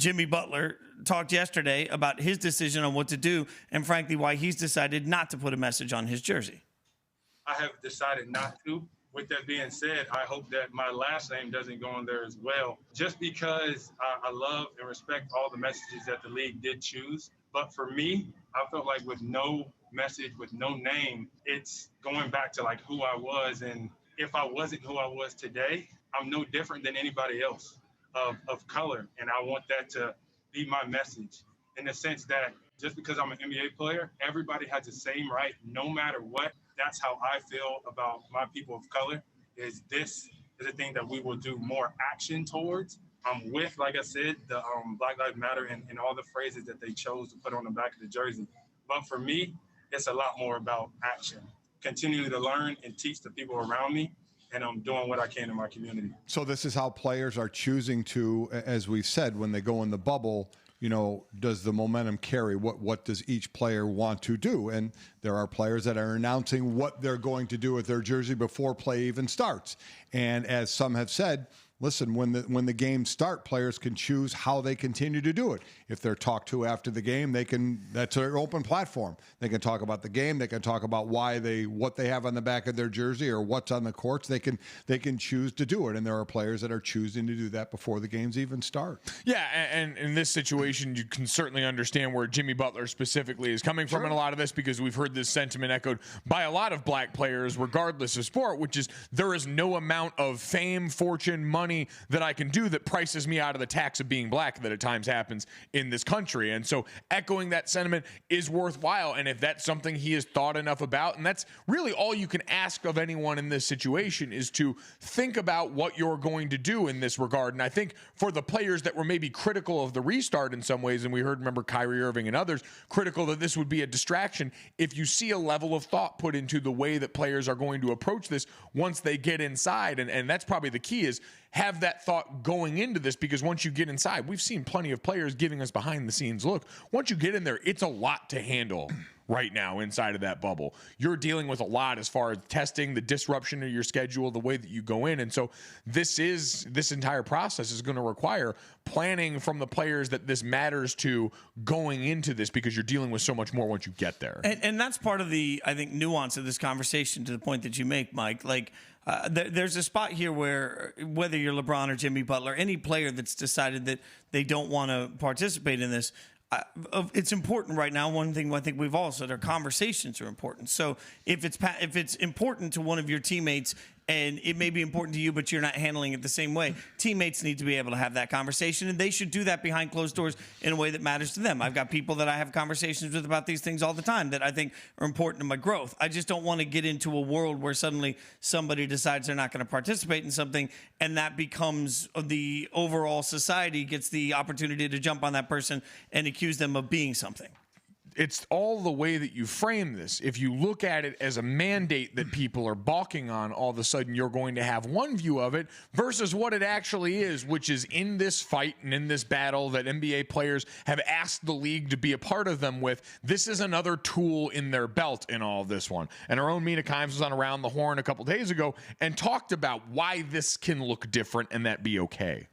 Jimmy Butler talked yesterday about his decision on what to do and, frankly, why he's decided not to put a message on his jersey. I have decided not to. With that being said, I hope that my last name doesn't go on there as well, just because I love and respect all the messages that the league did choose. But for me, I felt like with no message, with no name, it's going back to like who I was. And if I wasn't who I was today, I'm no different than anybody else of color. And I want that to be my message in the sense that just because I'm an NBA player, everybody has the same right, no matter what. That's how I feel about my people of color. This is a thing that we will do more action towards. I'm with, like I said, the Black Lives Matter and all the phrases that they chose to put on the back of the jersey. But for me, it's a lot more about action, continuing to learn and teach the people around me, and I'm doing what I can in my community. So this is how players are choosing to, as we've said, when they go in the bubble, you know, does the momentum carry? What does each player want to do? And there are players that are announcing what they're going to do with their jersey before play even starts. And as some have said, listen, when the games start, players can choose how they continue to do it. If they're talked to after the game, that's their open platform. They can talk about the game. They can talk about what they have on the back of their jersey or what's on the courts. They can choose to do it. And there are players that are choosing to do that before the games even start. Yeah, and in this situation, you can certainly understand where Jimmy Butler specifically is coming from in a lot of this, because we've heard this sentiment echoed by a lot of black players, regardless of sport, which is there is no amount of fame, fortune, money that I can do that prices me out of the tax of being black that at times happens in this country. And so echoing that sentiment is worthwhile. And if that's something he has thought enough about, and that's really all you can ask of anyone in this situation, is to think about what you're going to do in this regard. And I think for the players that were maybe critical of the restart in some ways, and we heard, remember, Kyrie Irving and others critical that this would be a distraction, if you see a level of thought put into the way that players are going to approach this once they get inside, and that's probably the key, is have that thought going into this, because once you get inside, we've seen plenty of players giving us behind the scenes look. Once you get in there, it's a lot to handle right now inside of that bubble. You're dealing with a lot as far as testing, the disruption of your schedule, the way that you go in. And so this entire process is going to require planning from the players that this matters to going into this, because you're dealing with so much more once you get there. And that's part of the, I think, nuance of this conversation, to the point that you make, Mike. Like, there's a spot here where whether you're LeBron or Jimmy Butler, any player that's decided that they don't want to participate in this, it's important right now. One thing I think we've all said, our conversations are important. So if it's important to one of your teammates, and it may be important to you, but you're not handling it the same way, teammates need to be able to have that conversation, and they should do that behind closed doors in a way that matters to them. I've got people that I have conversations with about these things all the time that I think are important to my growth. I just don't want to get into a world where suddenly somebody decides they're not going to participate in something, and that becomes the overall society gets the opportunity to jump on that person and accuse them of being something. It's all the way that you frame this. If you look at it as a mandate that people are balking on, all of a sudden you're going to have one view of it versus what it actually is, which is in this fight and in this battle that NBA players have asked the league to be a part of them with. This is another tool in their belt in all of this one. And our own Mina Kimes was on Around the Horn a couple days ago and talked about why this can look different and that be okay.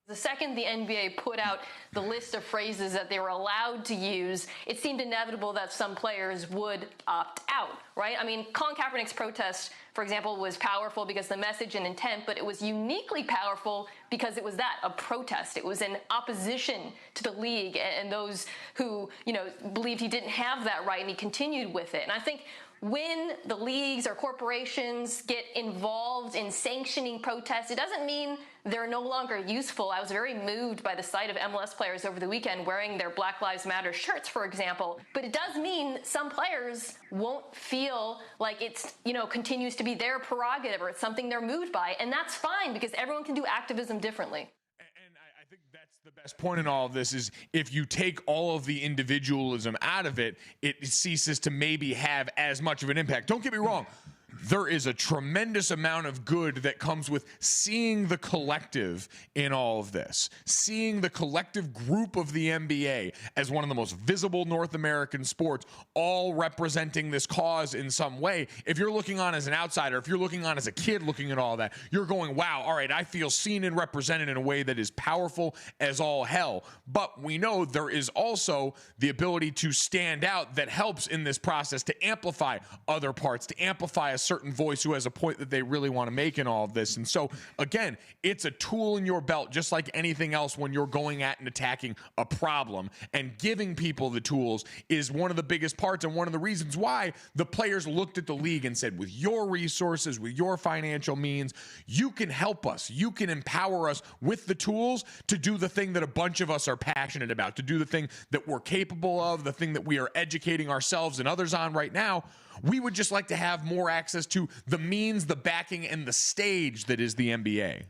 The second the NBA put out the list of phrases that they were allowed to use, it seemed inevitable that some players would opt out, right? I mean, Colin Kaepernick's protest, for example, was powerful because the message and intent, but it was uniquely powerful because it was a protest. It was in opposition to the league and those who, believed he didn't have that right, and he continued with it. And I think when the leagues or corporations get involved in sanctioning protests, it doesn't mean they're no longer useful. I was very moved by the sight of MLS players over the weekend wearing their Black Lives Matter shirts, for example. But it does mean some players won't feel like it's, continues to be their prerogative or it's something they're moved by. And that's fine, because everyone can do activism differently. I think that's the best point in all of this, is if you take all of the individualism out of it, it ceases to maybe have as much of an impact. Don't get me wrong. there is a tremendous amount of good that comes with seeing the collective in all of this, seeing the collective group of the NBA as one of the most visible North American sports, all representing this cause in some way. If you're looking on as an outsider, if you're looking on as a kid looking at all that, you're going, wow, all right, I feel seen and represented in a way that is powerful as all hell. But we know there is also the ability to stand out that helps in this process to amplify other parts, to amplify a certain voice who has a point that they really want to make in all of this. And so, again, it's a tool in your belt, just like anything else when you're going at and attacking a problem. And giving people the tools is one of the biggest parts and one of the reasons why the players looked at the league and said, with your resources, with your financial means, you can help us. You can empower us with the tools to do the thing that a bunch of us are passionate about, to do the thing that we're capable of, the thing that we are educating ourselves and others on right now. We would just like to have more access to the means, the backing, and the stage that is the NBA.